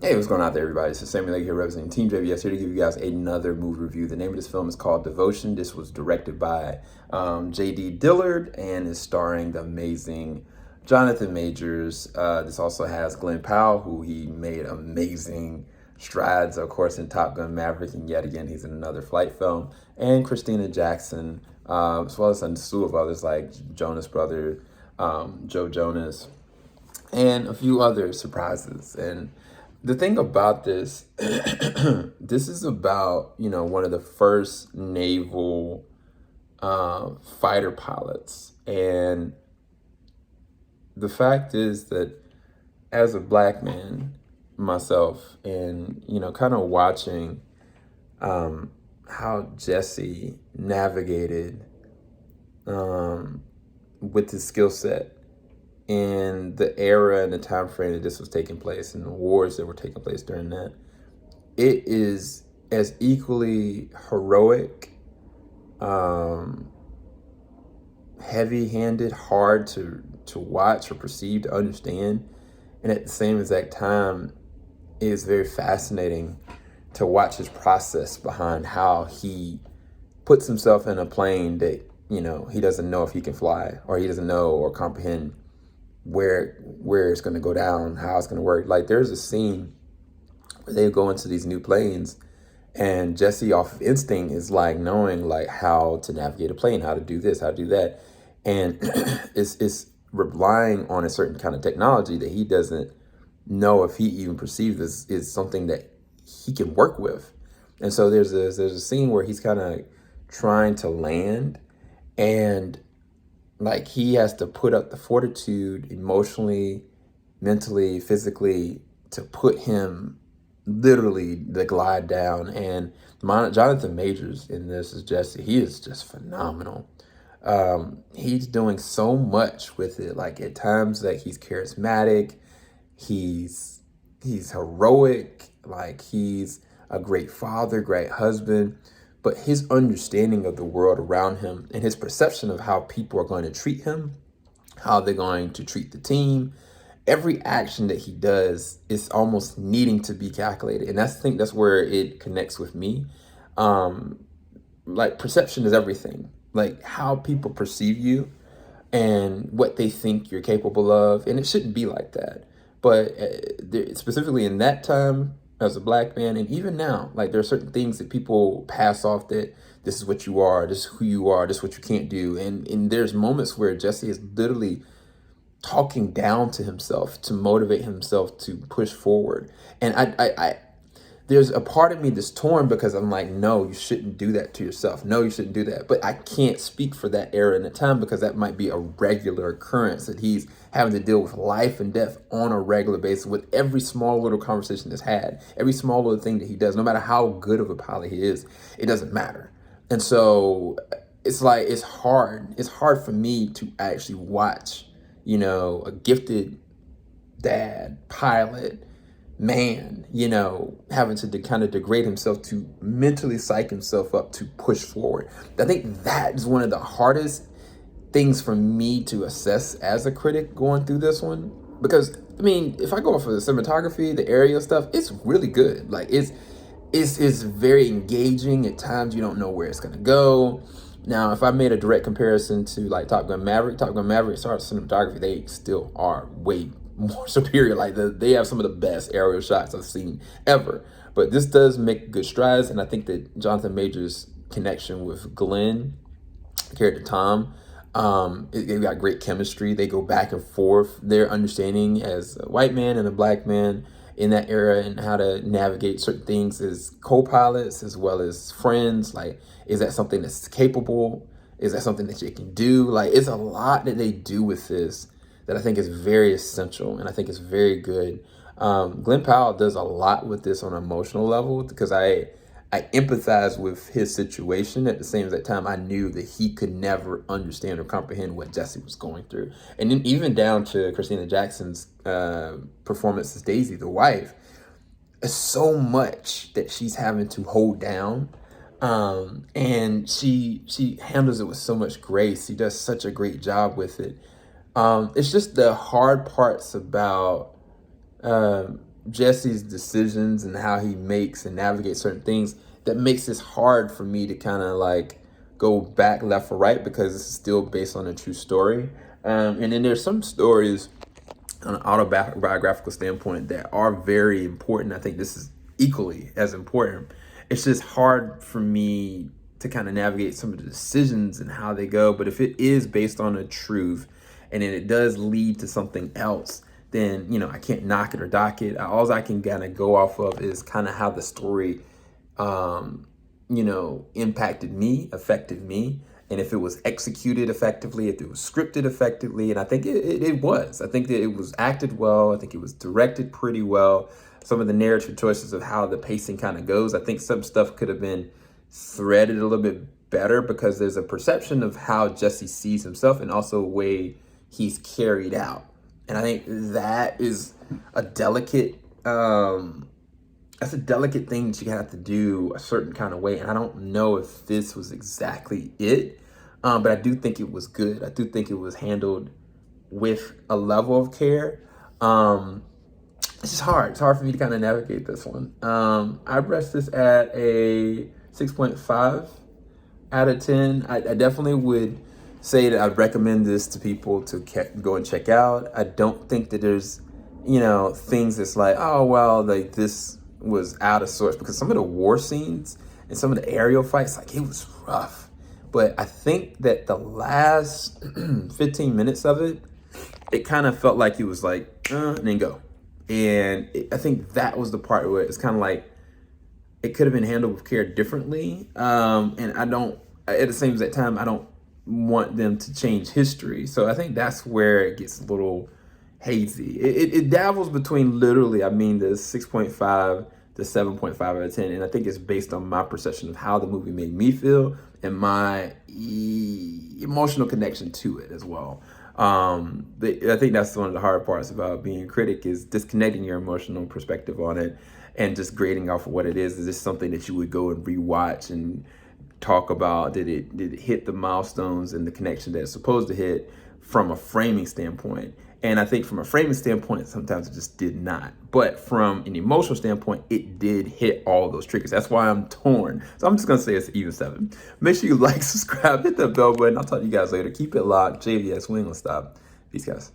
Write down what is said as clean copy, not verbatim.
Hey, what's going on there, everybody? It's Samuel here representing TeamJVS, here to give you guys another movie review. The name of this film is called Devotion. This was directed by Dillard and is starring the amazing Jonathan Majors. This also has Glenn Powell, who he made amazing strides, of course, in Top Gun Maverick, and yet again, he's in another flight film. And Christina Jackson, as well as a slew of others like Jonas Brother, Joe Jonas, and a few other surprises. And the thing about this, this is about, one of the first naval fighter pilots. And the fact is that as a black man myself, and, kind of watching how Jesse navigated with his skill set in the era and the time frame that this was taking place and the wars that were taking place during that, it is as equally heroic, heavy-handed, hard to watch or perceive, to understand, and at the same exact time, it is very fascinating to watch his process behind how he puts himself in a plane that, he doesn't know if he can fly, or he doesn't know or comprehend where it's going to go down, how it's going to work. Like, there's a scene where they go into these new planes, and Jesse, off of instinct, is like knowing like how to navigate a plane, how to do this, how to do that, and it's relying on a certain kind of technology that he doesn't know if he even perceives this is something that he can work with. And so there's a scene where he's kind of trying to land, and like he has to put up the fortitude emotionally, mentally, physically to put him literally the glide down. And Jonathan Majors in this is Jesse. He is just phenomenal. He's doing so much with it. Like at times, like he's charismatic, he's heroic, like he's a great father, great husband. But his understanding of the world around him and his perception of how people are going to treat him, how they're going to treat the team, every action that he does is almost needing to be calculated. And I think that's where it connects with me. Like perception is everything. Like how people perceive you and what they think you're capable of. And it shouldn't be like that. But specifically in that time, as a black man, and even now, like there are certain things that people pass off that this is what you are, this is who you are, this is what you can't do. And there's moments where Jesse is literally talking down to himself to motivate himself to push forward. And I there's a part of me that's torn because I'm like, no, you shouldn't do that to yourself. No, you shouldn't do that. But I can't speak for that era and that time because that might be a regular occurrence that he's having to deal with life and death on a regular basis with every small little conversation that's had, every small little thing that he does, no matter how good of a pilot he is, it doesn't matter. And so it's like, it's hard. It's hard for me to actually watch, a gifted dad, pilot, man, having to kind of degrade himself to mentally psych himself up to push forward. I think that is one of the hardest things for me to assess as a critic going through this one. Because, I mean, if I go off of the cinematography, the aerial stuff, it's really good. Like, it's very engaging. At times, you don't know where it's going to go. Now, if I made a direct comparison to, like, Top Gun Maverick, as far as cinematography, they still are way more superior. Like they have some of the best aerial shots I've seen ever. But this does make good strides, and I think that Jonathan Majors' connection with Glenn, the character Tom, they've got great chemistry. They go back and forth. Their understanding as a white man and a black man in that era and how to navigate certain things as co-pilots as well as friends. Like, is that something that's capable? Is that something that you can do? Like, it's a lot that they do with this that I think is very essential, and I think is very good. Glenn Powell does a lot with this on an emotional level because I empathize with his situation. At the same time, I knew that he could never understand or comprehend what Jesse was going through. And then even down to Christina Jackson's performance as Daisy, the wife, is so much that she's having to hold down. And she handles it with so much grace. She does such a great job with it. It's just the hard parts about Jesse's decisions and how he makes and navigates certain things that makes this hard for me to kind of like go back left or right, because it's still based on a true story. And then there's some stories on an autobiographical standpoint that are very important. I think this is equally as important. It's just hard for me to kind of navigate some of the decisions and how they go. But if it is based on a truth and then it does lead to something else, then, you know, I can't knock it or dock it. All I can kind of go off of is kind of how the story, you know, impacted me, affected me. And if it was executed effectively, if it was scripted effectively, and I think it was. I think that it was acted well. I think it was directed pretty well. Some of the narrative choices of how the pacing kind of goes, I think some stuff could have been threaded a little bit better, because there's a perception of how Jesse sees himself and also a way he's carried out. And I think that is a delicate, that's a delicate thing that you have to do a certain kind of way. And I don't know if this was exactly it, but I do think it was good. I do think it was handled with a level of care. It's just hard. It's hard for me to kind of navigate this one. I rest this at a 6.5 out of 10. I definitely would say that I'd recommend this to people to go and check out. I don't think that there's, you know, things that's like, oh, well, like this was out of sorts, because some of the war scenes and some of the aerial fights, like, it was rough. But I think that the last 15 minutes of it, it kind of felt like it was like, and then go. And I think that was the part where it's kind of like, it could have been handled with care differently. And I don't, at the same time, I don't want them to change history. So I think that's where it gets a little hazy. It dabbles between literally, I mean, the 6.5 to 7.5 out of 10. And I think it's based on my perception of how the movie made me feel and my emotional connection to it as well. I think that's one of the hard parts about being a critic, is disconnecting your emotional perspective on it and just grading off of what it is. Is this something that you would go and rewatch and talk about? Did it hit the milestones and the connection that it's supposed to hit from a framing standpoint? And I think from a framing standpoint, sometimes it just did not. But from an emotional standpoint, it did hit all those triggers. That's why I'm torn. So I'm just going to say it's even 7. Make sure you like, subscribe, hit that bell button. I'll talk to you guys later. Keep it locked. JVS, we ain't gonna stop. Peace, guys.